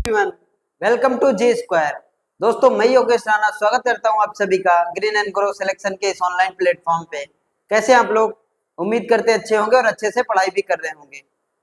Everyone, welcome to G square. दोस्तों, मैं योगेश राणा स्वागत करता हूं आप सभी का ग्रीन एंड ग्रो सिलेक्शन के इस ऑनलाइन प्लेटफॉर्म पे। कैसे हैं आप लोग? उम्मीद करते अच्छे होंगे और अच्छे से पढ़ाई भी कर रहे होंगे।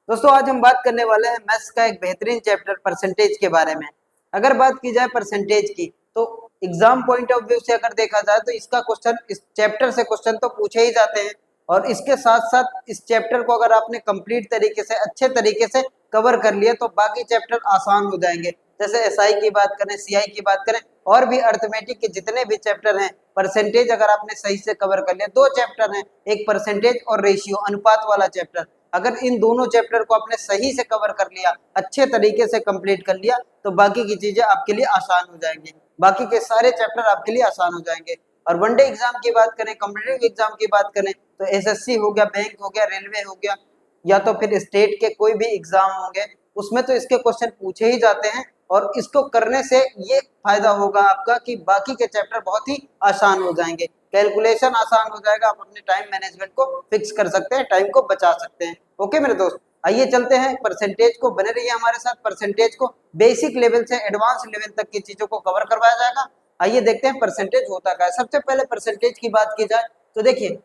दोस्तों, आज हम बात करने वाले हैं मैथ्स का एक बेहतरीन चैप्टर परसेंटेज के बारे में। अगर बात की जाए परसेंटेज की, तो एग्जाम पॉइंट ऑफ व्यू से अगर देखा जाए तो इसका क्वेश्चन, इस चैप्टर से क्वेश्चन तो पूछे ही जाते हैं। और इसके साथ साथ इस चैप्टर को अगर आपने कंप्लीट तरीके से, अच्छे तरीके से कवर कर लिए तो बाकी चैप्टर आसान हो जाएंगे। जैसे एसआई की बात करें, सीआई की बात करें, और भी अर्थमेटिक के जितने भी चैप्टर हैं, परसेंटेज अगर आपने सही से कवर कर लिया। दो चैप्टर हैं, एक परसेंटेज और रेशियो, अनुपात वाला चैप्टर। अगर इन दोनों चैप्टर को आपने सही से कवर कर लिया, अच्छे तरीके से कंप्लीट कर लिया, तो बाकी की चीजें आपके लिए आसान हो जाएंगी। बाकी के सारे चैप्टर आपके लिए आसान हो जाएंगे। और वनडे एग्जाम की बात करें, कॉम्पिटिटिव एग्जाम की बात करें, तो एसएससी हो गया, बैंक हो गया, रेलवे हो गया, या तो फिर स्टेट के कोई भी एग्जाम होंगे, उसमें तो इसके क्वेश्चन पूछे ही जाते हैं। और इसको करने से ये फायदा होगा आपका कि बाकी के चैप्टर बहुत ही आसान हो जाएंगे, कैलकुलेशन आसान हो जाएगा, आप अपने टाइम मैनेजमेंट को फिक्स कर सकते हैं, टाइम को बचा सकते हैं। ओके मेरे दोस्त, आइए चलते हैं परसेंटेज को। बने रहिए हमारे साथ। परसेंटेज को बेसिक लेवल से एडवांस लेवल तक की चीजों को कवर करवाया जाएगा। आइए देखते हैं परसेंटेज होता क्या है। सबसे पहले परसेंटेज की बात की जाए तो देखिए,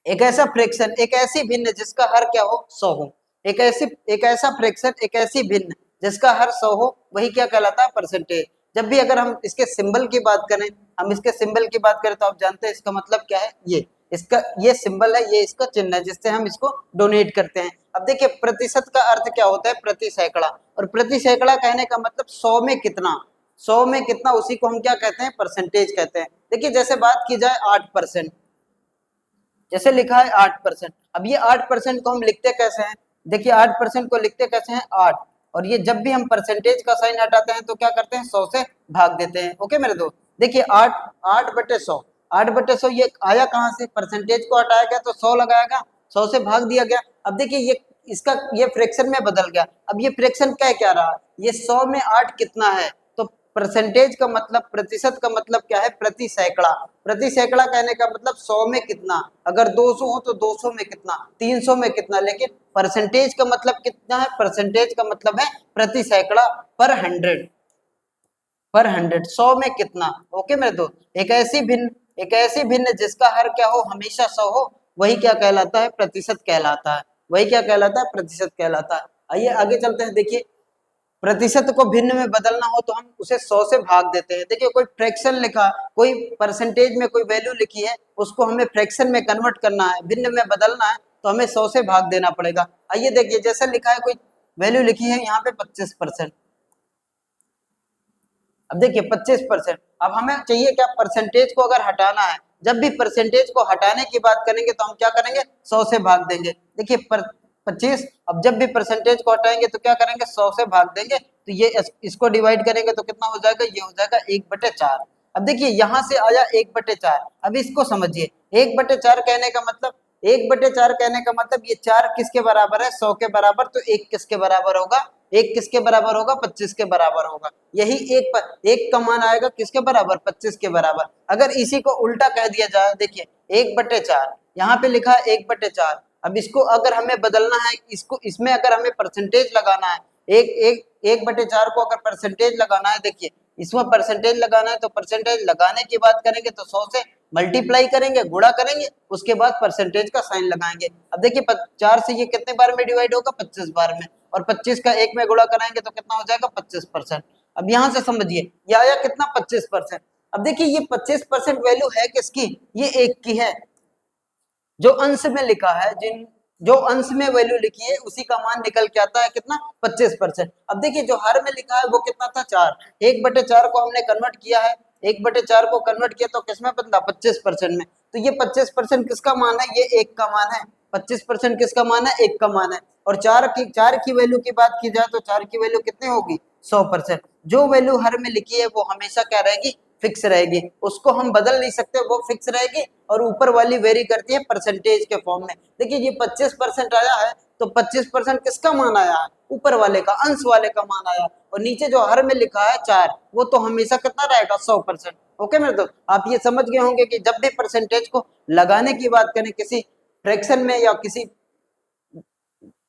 एक ऐसा फ्रैक्शन, एक ऐसी भिन्न जिसका हर क्या हो, 100 हो। एक ऐसा फ्रैक्शन, एक ऐसी भिन्न जिसका हर 100 हो, वही क्या कहलाता है, परसेंटेज। जब भी अगर हम इसके सिंबल की बात करें, हम इसके सिंबल की बात करें तो आप जानते हैं इसका मतलब क्या है। ये इसका ये सिंबल है, ये इसका चिन्ह है जिससे हम इसको डोनेट करते हैं। अब देखिए, प्रतिशत का अर्थ क्या होता है, प्रति सैकड़ा। और प्रति सैकड़ा कहने का मतलब 100 में कितना, 100 में कितना, उसी को हम क्या कहते हैं, परसेंटेज कहते हैं। देखिए, जैसे बात की जाए 8%, जैसे लिखा है 8%। अब ये 8% को हम लिखते कैसे हैं, देखिए 8% को लिखते कैसे हैं, 8। और ये जब भी हम परसेंटेज का साइन हटाते हैं तो क्या करते हैं, 100 से भाग देते हैं। ओके मेरे दोस्त, देखिए 8/100, 8/100 ये आया कहाँ से, परसेंटेज को हटाया गया तो 100 लगाया गया, 100 से भाग दिया गया। अब देखिए ये इसका ये फ्रैक्शन में बदल गया। अब ये फ्रैक्शन क्या रहा, ये 100 में 8 कितना है, तो परसेंटेज का मतलब, प्रतिशत का मतलब क्या है, प्रति सैकड़ा। प्रति सैकड़ा कहने का मतलब 100 में कितना, अगर 200 हो तो 200 में कितना, 300 में कितना। लेकिन परसेंटेज का मतलब कितना है, परसेंटेज का मतलब है प्रति सैकड़ा, पर 100 100 में कितना। ओके मेरे दोस्त, एक ऐसी भिन्न जिसका हर क्या हो, हमेशा 100 हो, वही क्या कहलाता है, प्रतिशत कहलाता है। वही क्या कहलाता है, प्रतिशत कहलाता है। आइए आगे चलते हैं। देखिए, प्रतिशत को भिन्न में बदलना हो तो हम उसे 100 से भाग देते हैं। देखिए, कोई फ्रैक्शन लिखा, कोई परसेंटेज में कोई वैल्यू लिखी है, उसको हमें फ्रैक्शन में कन्वर्ट करना है, भिन्न में बदलना है, तो हमें 100 से भाग देना पड़ेगा। आइए देखिए, जैसे लिखा है, कोई वैल्यू लिखी है यहाँ पे 25%। अब देखिए 25%, अब हमें चाहिए क्या, परसेंटेज को अगर हटाना है, जब भी परसेंटेज को हटाने की बात करेंगे तो हम क्या करेंगे, 100 से भाग देंगे। देखिए 25, अब जब भी परसेंटेज को हटाएंगे तो क्या करेंगे, 100 से भाग देंगे, तो ये इसको डिवाइड करेंगे तो कितना हो जाएगा, ये हो जाएगा 1/4। अब देखिए यहाँ से आया 1/4। अब इसको समझिए, 1/4 कहने का मतलब, 1/4 कहने का मतलब ये 4 किसके बराबर है, 100 के बराबर, तो 1 किसके बराबर होगा, 1 किसके बराबर होगा, 25 के बराबर होगा। यही एक का मान आएगा किसके बराबर, 25 के बराबर। अगर इसी को उल्टा कह दिया जाए, देखिए 1/4, यहाँ पे लिखा है 1/4। अब इसको अगर हमें बदलना है, इसको, इसमें अगर हमें परसेंटेज लगाना है, एक एक 1/4 को अगर परसेंटेज लगाना है, देखिए इसमें परसेंटेज लगाना है, तो परसेंटेज लगाने की बात करेंगे तो 100 से मल्टीप्लाई करेंगे, गुणा करेंगे, उसके बाद परसेंटेज का साइन लगाएंगे। अब देखिए 4 से ये कितने बार में डिवाइड होगा, 25 बार में, और 25 का 1 में गुणा कराएंगे तो कितना हो जाएगा, 25%। अब यहाँ से समझिए, ये आया कितना, 25%। अब देखिए ये 25% वैल्यू है किसकी, ये 1 की है। जो अंश में लिखा है, जो अंश में वैल्यू लिखी है, उसी का मान निकल के आता है कितना, 25%। अब देखिए जो हर में लिखा है वो कितना था, 4। 1/4 को हमने कन्वर्ट किया है, 1/4 को कन्वर्ट किया तो किसमें बदला, 25% में। तो ये 25% किसका मान है, ये 1 का मान है। 25% किसका मान है, 1 का मान है। और 4 की वैल्यू की बात की जाए तो 4 की वैल्यू कितनी होगी, 100%। जो वैल्यू हर में लिखी है वो हमेशा क्या रहेगी, फिक्स रहेगी, उसको हम बदल नहीं सकते, वो फिक्स रहेगी। और ऊपर वाली वेरी करती है परसेंटेज के फॉर्म में। देखिए ये 25% आया है, तो 25% किसका मान आया है, ऊपर वाले का, अंश वाले का मान आया। और नीचे जो हर में लिखा है 4, वो तो हमेशा कितना रहेगा, 100%। ओके मेरे दोस्त, आप ये समझ गए होंगे कि जब भी परसेंटेज को लगाने की बात करें, किसी फ्रैक्शन में या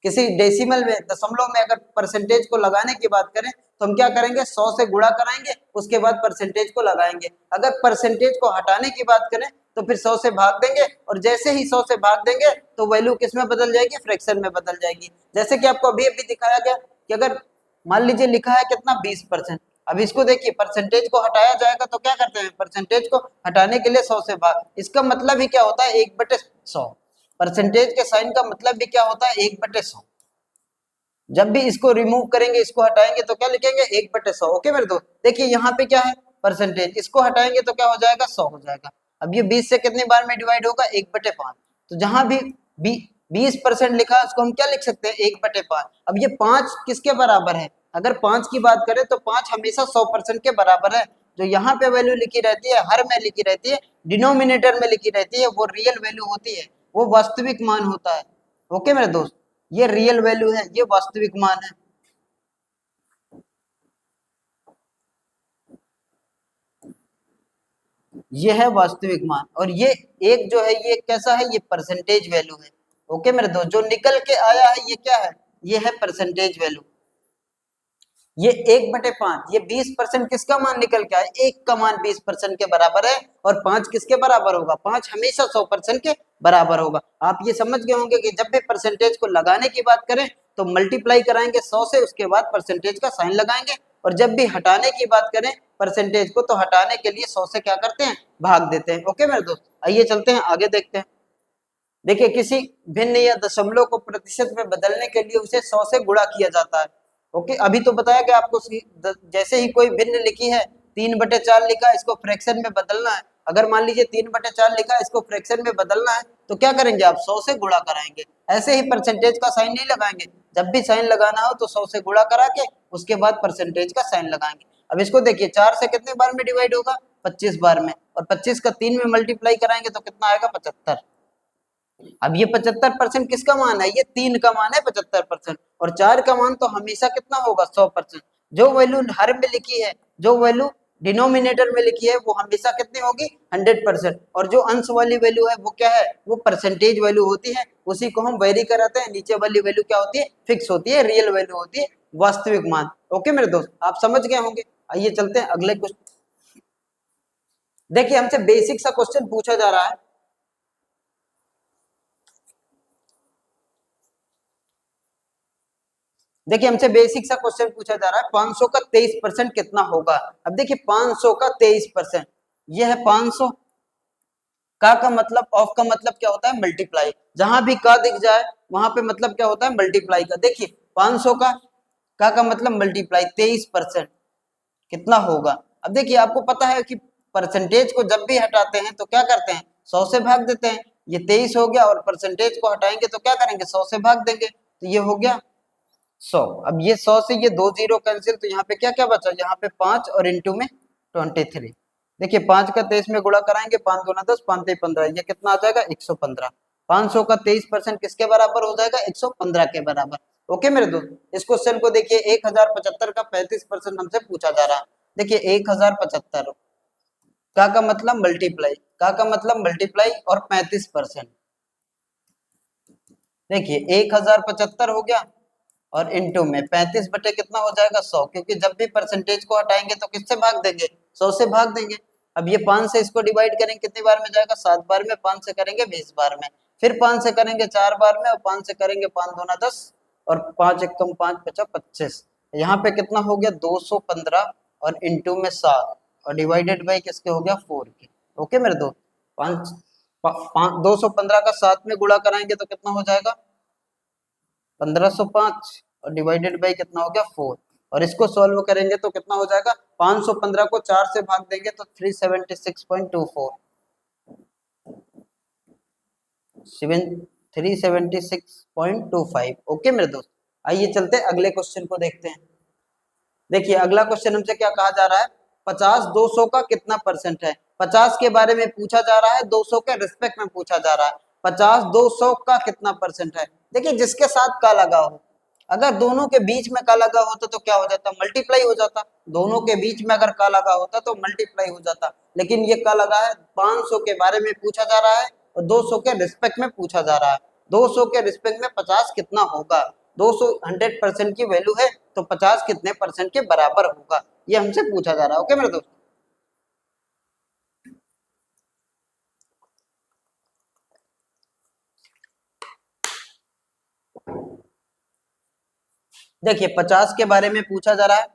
किसी डेसिमल में, दशमलव में अगर परसेंटेज को लगाने की बात करें, तो हम क्या करेंगे, 100 से गुणा कराएंगे, उसके बाद परसेंटेज को लगाएंगे। अगर परसेंटेज को हटाने की बात करें तो फिर 100 से भाग देंगे, और जैसे ही 100 से भाग देंगे तो वैल्यू किस में बदल जाएगी, फ्रैक्शन में बदल जाएगी। जैसे कि आपको अभी अभी दिखाया गया कि अगर मान लीजिए लिखा है कितना 20%, अब इसको देखिए परसेंटेज को हटाया जाएगा तो क्या करते हैं, परसेंटेज को हटाने के लिए 100 से भाग, इसका मतलब ही क्या होता है 1/100। परसेंटेज के साइन का मतलब भी क्या होता है 1/100। जब भी इसको रिमूव करेंगे, इसको हटाएंगे तो क्या लिखेंगे 1/100। ओके मेरे दोस्त, देखिए यहाँ पे क्या है परसेंटेज, इसको हटाएंगे तो क्या हो जाएगा 100 हो जाएगा। अब ये 20 से कितनी बार में डिवाइड होगा 1/5। तो जहां भी 20% लिखा है उसको हम क्या लिख सकते हैं 1/5। अब ये 5 किसके बराबर है, अगर 5 की बात करें तो 5 हमेशा 100% के बराबर है। जो यहाँ पे वैल्यू लिखी रहती है, हर में लिखी रहती है, डिनोमिनेटर में लिखी रहती है, वो रियल वैल्यू होती है, वो वास्तविक मान होता है। ओके मेरे दोस्त, ये रियल वैल्यू है, ये वास्तविक मान है। ये है वास्तविक मान, और ये एक जो है ये कैसा है, ये परसेंटेज वैल्यू है। ओके मेरे दोस्त, जो निकल के आया है ये क्या है, ये है परसेंटेज वैल्यू। ये 1/5, ये 20% किसका मान निकल के आया, एक का मान 20% के बराबर है, और 5 किसके बराबर होगा, 5 हमेशा 100% के बराबर होगा। आप ये समझ गए होंगे कि जब भी परसेंटेज को लगाने की बात करें तो मल्टीप्लाई कराएंगे 100 से, उसके बाद परसेंटेज का साइन लगाएंगे, और जब भी हटाने की बात करें परसेंटेज को तो हटाने के लिए 100 से क्या करते हैं, भाग देते हैं। ओके मेरे दोस्त, आइए चलते हैं आगे देखते हैं। देखिए किसी भिन्न या दशमलव को प्रतिशत में बदलने के लिए उसे 100 से गुणा किया जाता है। ओके, अभी तो बताया कि आपको जैसे ही कोई भिन्न लिखी है, 3/4 लिखा है, इसको फ्रैक्शन में बदलना है। अगर मान लीजिए 3/4 लिखा है, इसको फ्रैक्शन में बदलना है, तो क्या करेंगे आप 100 से गुणा कराएंगे। ऐसे ही परसेंटेज का साइन नहीं लगाएंगे, जब भी साइन लगाना हो तो 100 से गुणा करा के उसके बाद परसेंटेज का साइन लगाएंगे। अब इसको देखिए 4 से कितने बार में डिवाइड होगा, 25 बार में, और 25 का 3 में मल्टीप्लाई कराएंगे तो कितना आएगा 75। अब ये 75% किसका मान है, ये 3 का मान है 75%, और 4 का मान तो हमेशा कितना होगा 100%। जो वैल्यू हर में लिखी है, जो वैल्यू डिनोमिनेटर में लिखी है, वो हमेशा कितनी होगी 100%, और जो अंश वाली वैल्यू है वो क्या है, वो परसेंटेज वैल्यू होती है, उसी को हम वेरी कराते हैं। नीचे वाली वैल्यू क्या होती है, फिक्स होती है, रियल वैल्यू होती है, वास्तविक मान। ओके मेरे दोस्त, आप समझ गए होंगे। आइए चलते हैं अगले क्वेश्चन। देखिए हमसे बेसिक सा क्वेश्चन पूछा जा रहा है। देखिए हमसे बेसिक सा क्वेश्चन पूछा जा रहा है, 500 का 23% कितना होगा। अब देखिए 500 का 23%, यह है 500 का मतलब, ऑफ का मतलब क्या होता है मल्टीप्लाई, जहां भी का दिख जाए वहां पे मतलब क्या होता है मल्टीप्लाई का। देखिए 500 का मतलब मल्टीप्लाई 23% कितना होगा। अब देखिए आपको पता है कि परसेंटेज को जब भी हटाते हैं तो क्या करते हैं 100 से भाग देते हैं। ये 23 हो गया, और परसेंटेज को हटाएंगे तो क्या करेंगे 100 से भाग देंगे, तो ये हो गया 100। अब ये 100 से ये 2 जीरो कैंसिल, तो यहाँ पे क्या क्या बचा, यहाँ पे 5 और इंटू में 23। देखिए 5 का 23 में गुणा कराएंगे, 5 दूना 10, 5 3 15, ये कितना आ जाएगा 115। 500 का 23% किसके बराबर हो जाएगा 115 के बराबर। ओके मेरे दोस्त, इस क्वेश्चन को देखिए 1075 का 35% हमसे पूछा जा रहा है। देखिए 1075 का मतलब मल्टीप्लाई, का मतलब मल्टीप्लाई और 35%। देखिए 1075 हो गया, और इंटू में 35 बटे कितना हो जाएगा 100, क्योंकि जब भी परसेंटेज को हटाएंगे तो किससे भाग देंगे 100 से भाग देंगे। अब ये 5 से इसको डिवाइड करेंगे कितनी बार में जाएगा 7 बार में, 5 से करेंगे 20 बार में, फिर 5 से करेंगे 4 बार में, और 5 से करेंगे 5 दूना 10, और 5 एकम 5 पचा 25। यहाँ पे कितना हो गया 215, और इंटू में 7, और डिवाइडेड बाई किसके हो गया 4 के। ओके मेरे दो, 215 का 7 में गुणा कराएंगे तो कितना हो जाएगा 1505, और डिवाइडेड बाई कितना हो गया 4, और इसको सॉल्व करेंगे तो कितना हो जाएगा 515 को 4 से भाग देंगे तो 376.24, 376.25। ओके मेरे दोस्त, आइए चलते हैं अगले क्वेश्चन को देखते हैं। देखिए अगला क्वेश्चन हमसे क्या कहा जा रहा है, 50 200 का कितना परसेंट है। 50 के बारे में पूछा जा रहा है, 200 के रिस्पेक्ट में पूछा जा रहा है। 50 200 का कितना परसेंट है। देखिए जिसके साथ का लगा हो, अगर दोनों के बीच में का लगा होता तो क्या हो जाता मल्टीप्लाई हो जाता। दोनों के बीच में अगर का लगा होता तो मल्टीप्लाई हो जाता, लेकिन ये का लगा है 500 के बारे में पूछा जा रहा है, और 200 के रिस्पेक्ट में पूछा जा रहा है। 200 के रिस्पेक्ट में 50 कितना होगा, 200 100% की वैल्यू है, तो 50 कितने परसेंट के बराबर होगा, ये हमसे पूछा जा रहा है। ओके मेरे दोस्त, देखिए 50 के बारे में पूछा जा रहा है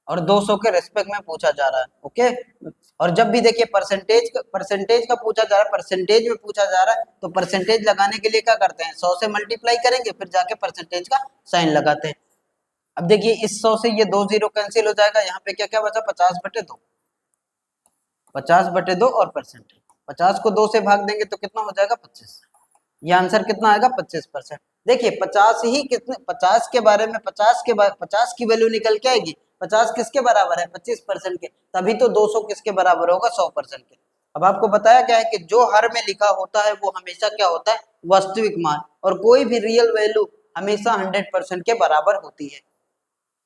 और 200 के रेस्पेक्ट में पूछा जा रहा है। ओके, और जब भी देखिए परसेंटेज का पूछा जा रहा है, परसेंटेज में पूछा जा रहा है, तो परसेंटेज लगाने के लिए क्या करते हैं, 100 से मल्टीप्लाई करेंगे फिर जाके परसेंटेज का साइन लगाते हैं। अब देखिए इस 100 से ये 2 जीरो कैंसिल हो जाएगा, यहाँ पे क्या क्या बचा, 50/2, 50/2 और परसेंटेज, 50 को 2 से भाग देंगे तो कितना हो जाएगा, 25। ये आंसर कितना आएगा, 25%। देखिए 50 ही कितने, 50 के बारे में 50 की वैल्यू निकल के आएगी, 50 किसके बराबर है, 25% के, तभी तो 200 किसके बराबर होगा, 100% के। अब आपको बताया क्या है कि जो हर में लिखा होता है वो हमेशा क्या होता है, वास्तविक मान, और कोई भी रियल वैल्यू हमेशा 100% के बराबर होती है।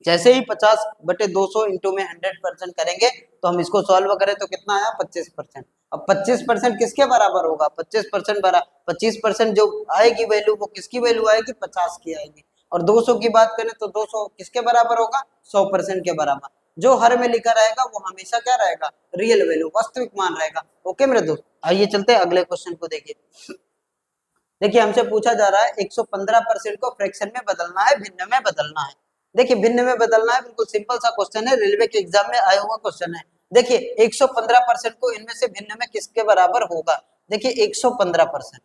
जैसे ही 50/200 इंटू में 100% करेंगे तो हम इसको सॉल्व करें तो कितना आया, 25%। अब 25% किसके बराबर होगा, 25% जो आएगी वैल्यू वो किसकी वैल्यू आएगी, 50 की आएगी। और 200 की बात करें तो 200 किसके बराबर होगा, 100% के बराबर। जो हर में लिखा रहेगा वो हमेशा क्या रहेगा, रियल वैल्यू, वास्तविक मान रहेगा। ओके मेरे दोस्त, आइए चलते हैं अगले क्वेश्चन को। देखिए हमसे पूछा जा रहा है 115% को फ्रैक्शन में बदलना है, भिन्न में बदलना है। देखिए भिन्न में बदलना है, बिल्कुल सिंपल सा क्वेश्चन है, रेलवे के एग्जाम में आया हुआ क्वेश्चन है। देखिए 115% को इनमें से भिन्न में किसके बराबर होगा, देखिए 115%।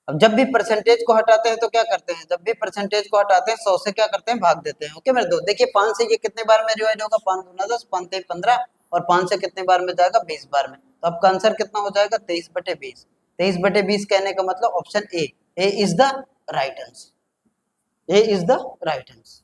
अब जब भी परसेंटेज को हटाते हैं तो क्या करते हैं, जब भी परसेंटेज को हटाते हैं 100 से क्या करते हैं, भाग देते हैं। ओके मेरे दोस्त, देखिए 5 से ये कितने बार में डिवाइड होगा, 5 दूना 10, 5 3 15, और 5 से कितने बार में जाएगा, 20 बार में। तो आपका आंसर कितना हो जाएगा, 23/20। 23/20 कहने का मतलब option A is the right answer, A is the right answer.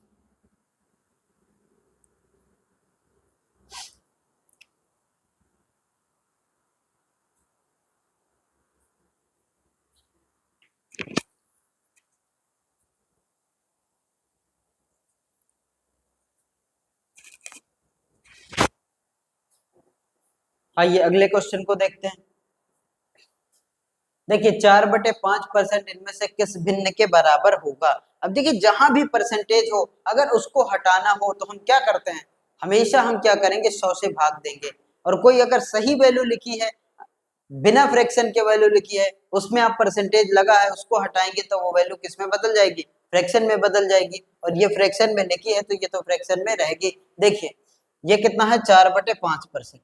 आइए अगले क्वेश्चन को देखते हैं। देखिए 4/5% इनमें से किस भिन्न के बराबर होगा। अब देखिए जहां भी परसेंटेज हो अगर उसको हटाना हो तो हम क्या करते हैं, हमेशा हम क्या करेंगे, 100 से भाग देंगे। और कोई अगर सही वैल्यू लिखी है, बिना फ्रैक्शन के वैल्यू लिखी है, उसमें आप परसेंटेज लगा है, उसको हटाएंगे तो वो वैल्यू किस में बदल जाएगी, फ्रैक्शन में बदल जाएगी। और ये फ्रैक्शन में लिखी है तो ये तो फ्रैक्शन में रहेगी। देखिए ये कितना है, 4/5%।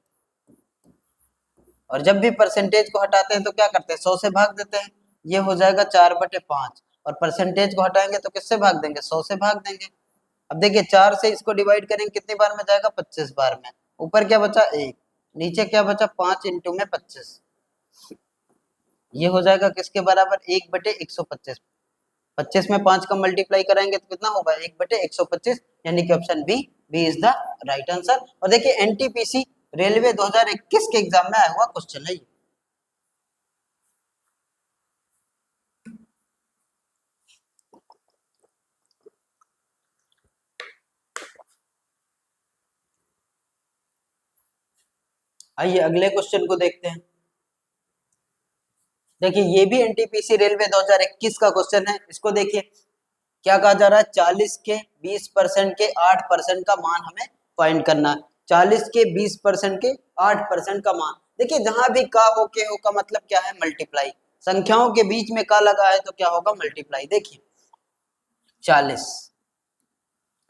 और जब भी परसेंटेज को हटाते हैं तो क्या करते हैं, 100 से भाग देते हैं, ये हो जाएगा 4/5। और परसेंटेज को हटाएंगे तो किससे भाग देंगे, 100 से भाग देंगे। अब देखिए 4 से इसको डिवाइड करेंगे कितनी बार में जाएगा, 25 बार में। ऊपर क्या बचा, 1, नीचे क्या बचा, 5 इंटू में 25। ये हो जाएगा किसके बराबर, 1/125। 25 में 5 का मल्टीप्लाई कराएंगे तो कितना होगा, 1/125, यानी कि option B is the right answer. और देखिए एनटीपीसी रेलवे 2021 के एग्जाम में आया हुआ क्वेश्चन है ये। आइए अगले क्वेश्चन को देखते हैं। देखिए ये भी एनटीपीसी रेलवे 2021 का क्वेश्चन है। इसको देखिए क्या कहा जा रहा है, 40 के 20% के 8% का मान हमें फाइंड करना है। 40 के 20% के 8% का मान। देखिए जहां भी का हो के हो का मतलब क्या है, मल्टीप्लाई। संख्याओं के बीच में का लगा है तो क्या होगा, मल्टीप्लाई। देखिए 40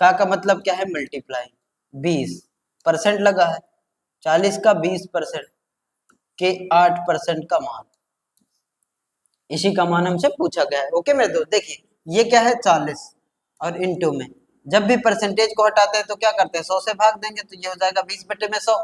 का मतलब क्या है, मल्टीप्लाई। 20% लगा है, 40 का 20% के 8% का मान, इसी का मान हमसे पूछा गया है। ओके मेरे दोस्त, देखिए ये क्या है, 40 और इनटू में जब भी परसेंटेज को हटाते हैं तो क्या करते हैं, 100 से भाग देंगे तो ये हो जाएगा 20/100।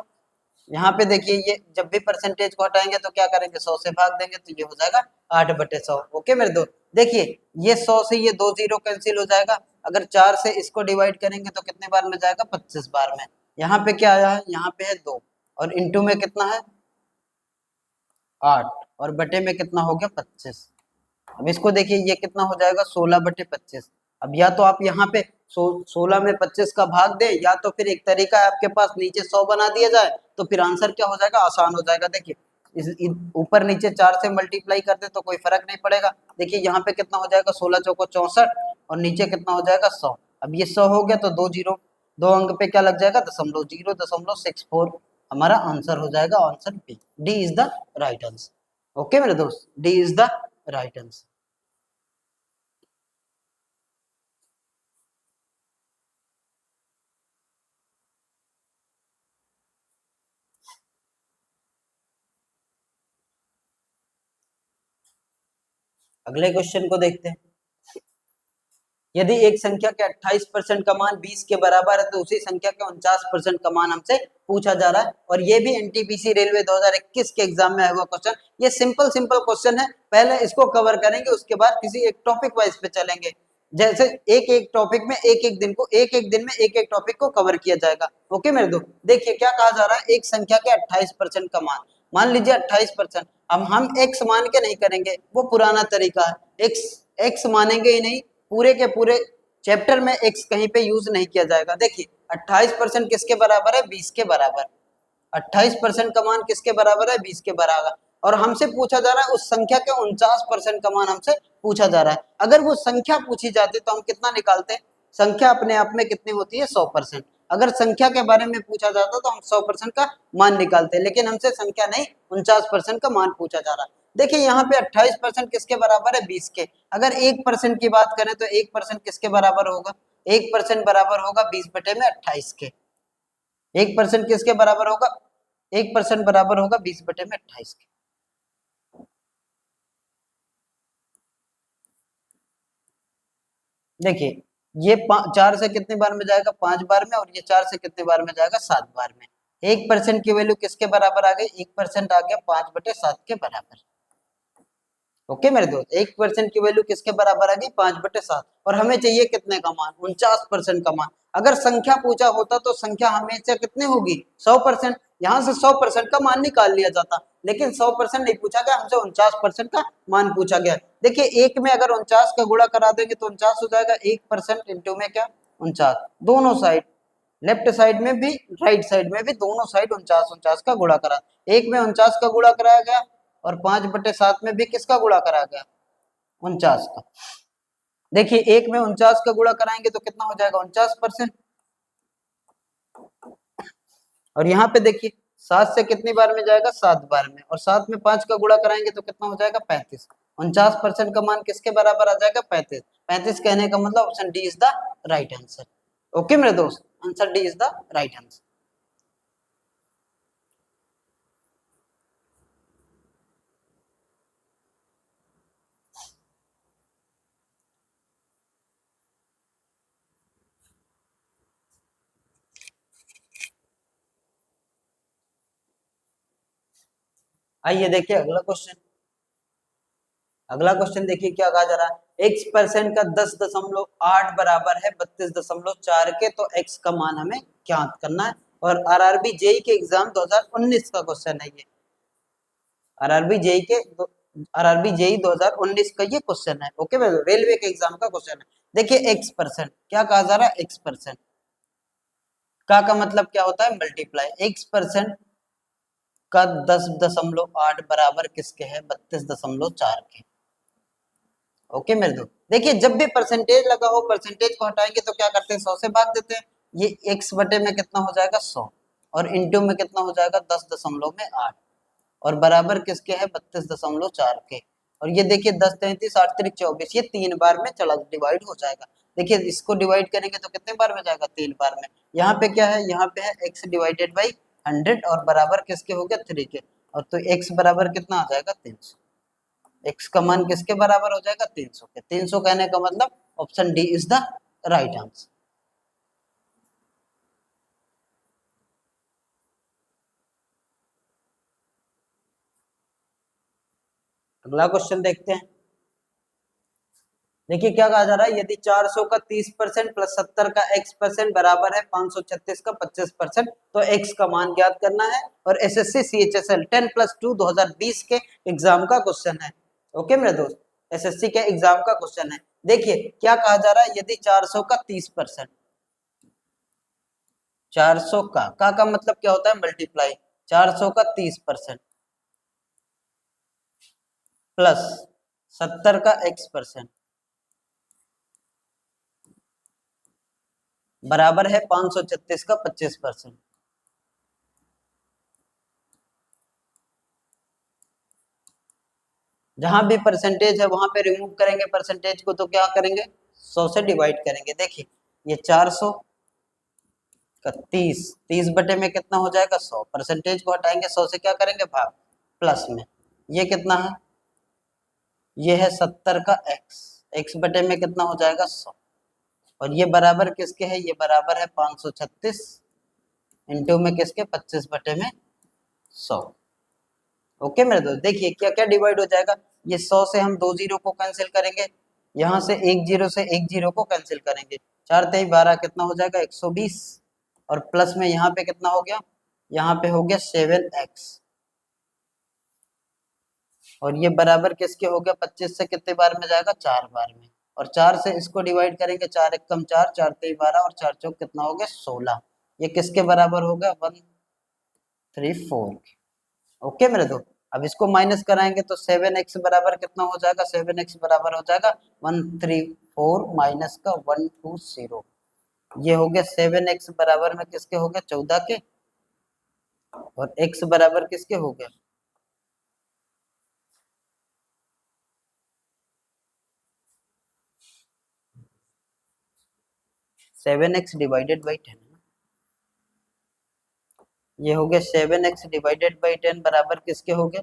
यहाँ पे देखिए ये जब भी परसेंटेज को हटाएंगे तो क्या करेंगे, 100 से भाग देंगे तो ये हो जाएगा 8/100। ओके मेरे दोस्त, देखिए ये 100 से ये 2 जीरो कैंसिल हो जाएगा। अगर 4 से इसको डिवाइड करेंगे तो कितने बार में जाएगा, 25 बार में। यहाँ पे क्या आया है, यहाँ पे है 2, और इंटू में कितना है, 8, और बटे में कितना हो गया, 25। अब इसको देखिए ये कितना हो जाएगा, 16/25। अब या तो आप यहाँ पे 16 में 25 का भाग दें, या तो फिर एक तरीका है आपके पास, नीचे 100 बना दिया जाए तो फिर आंसर क्या हो जाएगा, आसान हो जाएगा। देखिए इस ऊपर नीचे 4 से मल्टीप्लाई कर दे तो कोई फर्क नहीं पड़ेगा। देखिए यहाँ पे कितना हो जाएगा, 16 चौको 64, और नीचे कितना हो जाएगा, 100। अब ये 100 हो गया तो दो जीरो, दो अंक पे क्या लग जाएगा, 0.064 हमारा आंसर हो जाएगा, answer B, D is the right answer. Okay मेरे दोस्त, D is the right answer. अगले क्वेश्चन को देखते हैं। यदि एक संख्या के 28% का मान 20 के बराबर है तो उसी संख्या के 49% का मान हमसे पूछा जा रहा है, और ये भी एनटीपीसी रेलवे 2021 के एग्जाम में आएगा क्वेश्चन। ये सिंपल सिंपल क्वेश्चन है, पहले इसको कवर करेंगे, उसके बाद किसी एक टॉपिक वाइज पे चलेंगे। जैसे एक एक टॉपिक में एक एक दिन को, एक एक दिन में एक एक टॉपिक को कवर किया जाएगा। ओके मेरे दोस्त, देखिए क्या कहा जा रहा है, एक संख्या के 28% का मान, मान लीजिए 28%। अब हम एक्स मान के नहीं करेंगे, वो पुराना तरीका है, एक्स एक्स मानेंगे ही नहीं, पूरे के पूरे चैप्टर में एक्स कहीं पे यूज नहीं किया जाएगा। देखिए 28% किसके बराबर है, 20 के बराबर। 28% का मान किसके बराबर है, 20 के बराबर। और हमसे पूछा जा रहा है उस संख्या के 49% का मान हमसे पूछा जा रहा है। अगर वो संख्या पूछी जाती तो हम कितना निकालते हैं, संख्या अपने आप में कितनी होती है, 100%। अगर संख्या के बारे में पूछा जाता तो हम 100% का मान निकालते हैं, लेकिन हमसे संख्या नहीं, 49% का मान पूछा जा रहा है। देखिए यहाँ पे 28% किसके बराबर है, 20 के। अगर 1% की बात करें तो 1% किसके बराबर होगा, 1% बराबर होगा 20/28 के। 1% किसके बराबर होगा, 1% बराबर होगा 20/28 के। देखिए ये 4 से कितने बार में जाएगा, 5 बार में, और ये 4 से कितने बार में जाएगा, 7 बार में। 1% की वैल्यू किसके बराबर आ गई, 1% आ गया 5/7 के बराबर। ओके मेरे दोस्त, 1% की वैल्यू किसके बराबर आ गई, 5/7, और हमें चाहिए कितने का मान, 49% का मान। अगर संख्या पूछा होता तो संख्या हमेशा कितनी होगी, 100%। यहाँ से 100% का मान निकाल लिया जाता, लेकिन 100% नहीं पूछा गया, हमसे 49% का मान पूछा गया। देखिए एक में अगर 49 का गुणा करा देंगे तो 49 हो जाएगा, 1% इंटू में क्या, 49, दोनों साइड, लेफ्ट साइड में भी राइट साइड में भी, दोनों साइड 49 49 का गुणा करा। एक में 49 का गुणा कराया गया, और 5/7 में भी किसका गुणा करा गया, 49 का। देखिए एक में 49 का गुणा कराएंगे तो कितना हो जाएगा, 49%। और यहाँ पे देखिए 7 से कितनी बार में जाएगा, 7 बार में, और 7 में 5 का गुणा कराएंगे तो कितना हो जाएगा, 35। 49% का मान किसके बराबर आ जाएगा, 35। 35 कहने का मतलब option D is the right answer. Okay मेरे दोस्त, answer D is the right answer. आइए देखिए अगला क्वेश्चन। अगला क्वेश्चन देखिए क्या कहा जा रहा है, x% का 10.8 बराबर है 32.4 के, तो x का मान हमें ज्ञात करना है। और आरआरबी जेई के एग्जाम 2019 का क्वेश्चन है ये, आरआरबी जेई के आरआरबी जेई 2019 का ये क्वेश्चन है। ओके भाई, रेलवे के एग्जाम का क्वेश्चन है। देखिए x%, क्या कहा जा रहा है, x%, का मतलब क्या होता है, मल्टीप्लाई। x% का 10.8 बराबर किसके है, 32.4 के। ओके मेरे दोस्त, देखिए जब भी परसेंटेज लगा हो, परसेंटेज को हटाएंगे तो क्या करते हैं, 100 से भाग देते हैं। ये x बटे में कितना हो जाएगा, 100, और इंटू में कितना हो जाएगा, 10.8, और बराबर किसके है, 32.4 के। और ये देखिए 10 33 8 3 24, ये 3 बार में चला डिवाइड हो जाएगा। देखिए इसको डिवाइड करेंगे तो कितने बार में जाएगा, 3 बार में। यहाँ पे क्या है, यहाँ पे है x डिवाइडेड बाई 100, और बराबर किसके हो गया, 3 के। और तो x बराबर कितना आ जाएगा, 300। x का मान किसके बराबर हो जाएगा, 300 के। 300 कहने का मतलब option D is the right answer. अगला क्वेश्चन देखते हैं। देखिए क्या कहा जा रहा है, यदि 400 का 30% प्लस 70 का x% बराबर है 536 का 25%, तो x का मान ज्ञात करना है। और एसएससी सीएचएसएल 10+2 2020 के एग्जाम का क्वेश्चन है। ओके मेरे दोस्त, एसएससी के एग्जाम का क्वेश्चन है। देखिए क्या कहा जा रहा है, यदि 400 का 30%, 400 का मतलब क्या होता है, मल्टीप्लाई। 400 का 30% प्लस 70 का x%, बराबर है 536 का 25%। जहां भी परसेंटेज है वहां पे रिमूव करेंगे परसेंटेज को, तो क्या करेंगे 100 से डिवाइड करेंगे। देखिए ये 400 का 30, 30 बटे में कितना हो जाएगा 100, परसेंटेज को हटाएंगे 100 से, क्या करेंगे भाग, प्लस में ये कितना है, ये है 70 का x, x बटे में कितना हो जाएगा 100, और ये बराबर किसके है, ये बराबर है 536 इंटू में किसके 25 बटे में 100। ओके मेरे दोस्त, देखिए क्या क्या डिवाइड हो जाएगा, ये 100 से हम 2 जीरो को कैंसिल करेंगे, यहाँ से 1 जीरो से 1 जीरो को कैंसिल करेंगे, 4 तेई 12 कितना हो जाएगा 120, और प्लस में यहाँ पे कितना हो गया, यहाँ पे हो गया 7x, और ये बराबर किसके हो गया 25 से कितने बार में जाएगा 4 बार में, और 4 से इसको डिवाइड करेंगे, 4 एक कम 4, 4 तेई 12 और 4 चौक कितना हो गया 16, ये किसके बराबर हो गया 134। ओके मेरे दोस्त, अब इसको माइनस कराएंगे तो 7x बराबर कितना हो जाएगा, 7x बराबर हो जाएगा 134 माइनस का 120, ये हो गया 7x बराबर में किसके हो गया 14 के, और x बराबर किसके हो गया 7x डिवाइडेड बाई 10, ये हो गया 7x डिवाइडेड बाई 10 बराबर किसके हो गया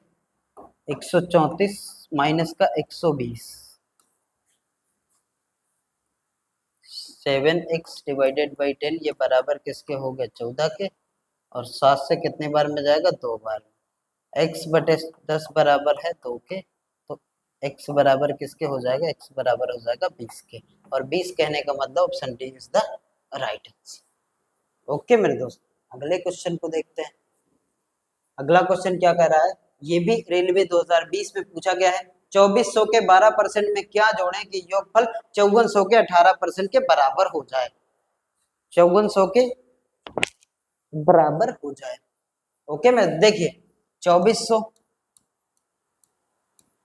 134 माइनस का 120, 7x डिवाइडेड बाई 10 ये बराबर किसके हो गया 14 के, और 7 से कितने बार में जाएगा 2 बार में, x बटे 10 बराबर है 2 के, तो x बराबर किसके हो जाएगा, x बराबर हो जाएगा 20 के, और 20 कहने का मतलब option D is the right answer. Okay मेरे दोस्त, अगले क्वेश्चन को देखते हैं। अगला क्वेश्चन क्या कह रहा है, ये भी रेलवे 2020 में पूछा गया है, 2400 के 12% में क्या जोड़ें कि योगफल 5400 के 18% के बराबर हो जाए, 5400 के बराबर हो जाए। ओके मैं देखिए 2400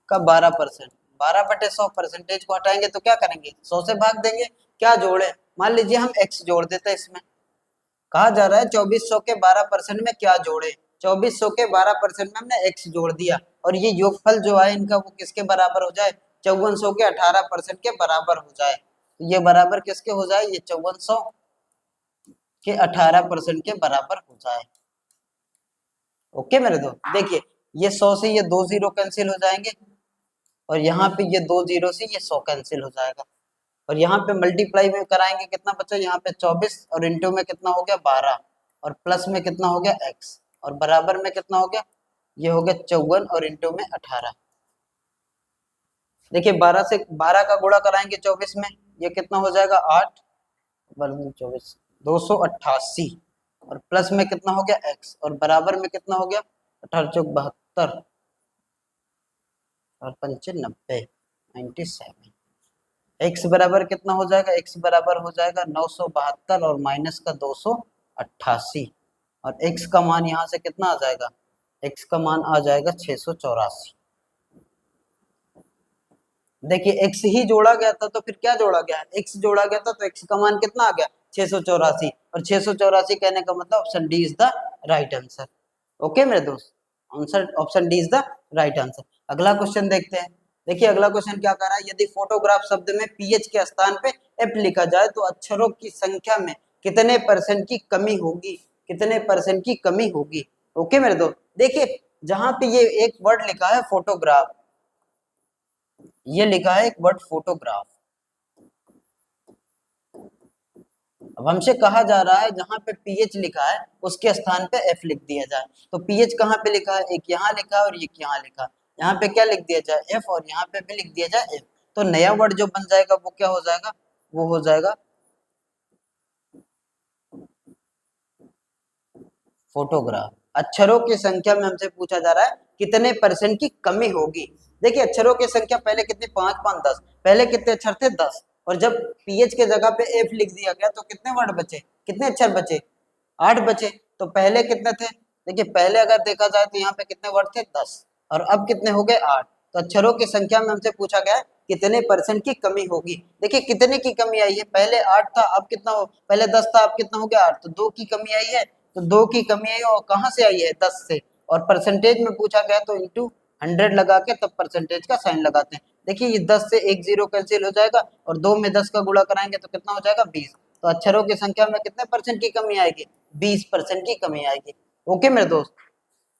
का 12%, 12 बटे 100, परसेंटेज को हटाएंगे तो क्या करेंगे 100 से भाग देंगे, क्या जोड़े, मान लीजिए हम x जोड़ देते हैं, इसमें कहा जा रहा है 2400 के 12% में क्या जोड़े, 2400 के 12% में हमने x जोड़ दिया, और ये योगफल जो है इनका वो किसके बराबर हो जाए 5400 के 18% के बराबर हो जाए, तो ये बराबर किसके हो जाए, ये 5400 के 18% के बराबर हो जाए। ओके मेरे दोस्त, देखिए ये 100 से ये 2 जीरो कैंसिल हो जाएंगे, और यहाँ पे ये 2 जीरो से ये 100 कैंसिल हो जाएगा, और यहाँ पे मल्टीप्लाई में कराएंगे कितना बचा, यहाँ पे 24 और इंटू में कितना हो गया 12, और प्लस में कितना हो गया x, और बराबर में कितना हो गया, ये हो गया 54 और इंटू में 18। देखिए 12 से 12 का गुणा कराएंगे 24 में, ये कितना हो जाएगा 8 वर्ग 24 288, और प्लस में कितना हो गया x, और बराबर में कितना हो गया 18 चौक 72 और 95 97, x बराबर कितना हो जाएगा, x बराबर हो जाएगा 972 और माइनस का 288, और x का मान यहाँ से कितना आ जाएगा, x का मान आ जाएगा 684। देखिए x ही जोड़ा गया था तो फिर क्या जोड़ा गया, x जोड़ा गया था तो x का मान कितना आ गया 684, और 684 कहने का मतलब option D is the right answer. Okay मेरे दोस्त, answer option D is the right answer. अगला क्वेश्चन देखते हैं। देखिए अगला क्वेश्चन क्या कर रहा है, यदि फोटोग्राफ शब्द में पीएच के स्थान पे एफ लिखा जाए तो अक्षरों की संख्या में कितने परसेंट की कमी होगी, कितने परसेंट की कमी होगी। ओके मेरे दोस्त, देखिए जहां पे ये एक वर्ड लिखा है फोटोग्राफ, ये लिखा है एक वर्ड फोटोग्राफ, अब हमसे कहा जा रहा है जहां पे पीएच लिखा है उसके स्थान पे एफ लिख दिया जाए, तो पीएच कहाँ पे लिखा है, एक यहाँ लिखा है और एक यहाँ लिखा है, यहाँ पे क्या लिख दिया जाए एफ, और यहाँ पे भी लिख दिया जाए एफ, तो नया वर्ड जो बन जाएगा वो क्या हो जाएगा, वो हो जाएगा फोटोग्राफ। अक्षरों की संख्या में हमसे पूछा जा रहा है कितने परसेंट की कमी होगी। देखिए अक्षरों की संख्या पहले कितनी 5 5 10, पहले कितने अक्षर थे 10, और जब पीएच के जगह पे एफ लिख दिया गया तो कितने वर्ड बचे, कितने अक्षर बचे 8 बचे, तो पहले कितने थे, देखिए पहले अगर देखा जाए तो यहाँ पे कितने वर्ड थे 10, और अब कितने हो गए 8, तो अक्षरों की संख्या में हमसे पूछा गया है कितने परसेंट की कमी होगी। देखिए कितने की कमी आई है, पहले 8 था अब कितना हो, पहले 10 था अब कितना हो गया 8, तो 2 की कमी आई है, तो 2 की कमी आई और कहाँ से आई है 10 से, और परसेंटेज में पूछा गया तो इंटू 100 लगा के तब परसेंटेज का साइन लगाते हैं। देखिए ये 10 से एक जीरो कैंसिल हो जाएगा और 2 में 10 का गुणा कराएंगे तो कितना हो जाएगा 20, तो अक्षरों की संख्या में कितने परसेंट की कमी आएगी, 20% की कमी आएगी। ओके मेरे दोस्त,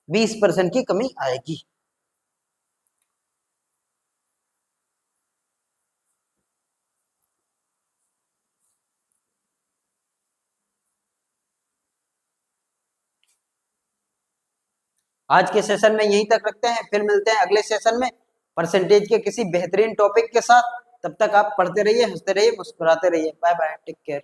20% की कमी आएगी। आज के सेशन में यहीं तक रखते हैं, फिर मिलते हैं अगले सेशन में परसेंटेज के किसी बेहतरीन टॉपिक के साथ। तब तक आप पढ़ते रहिए, हंसते रहिए, मुस्कुराते रहिए। Bye bye, take care.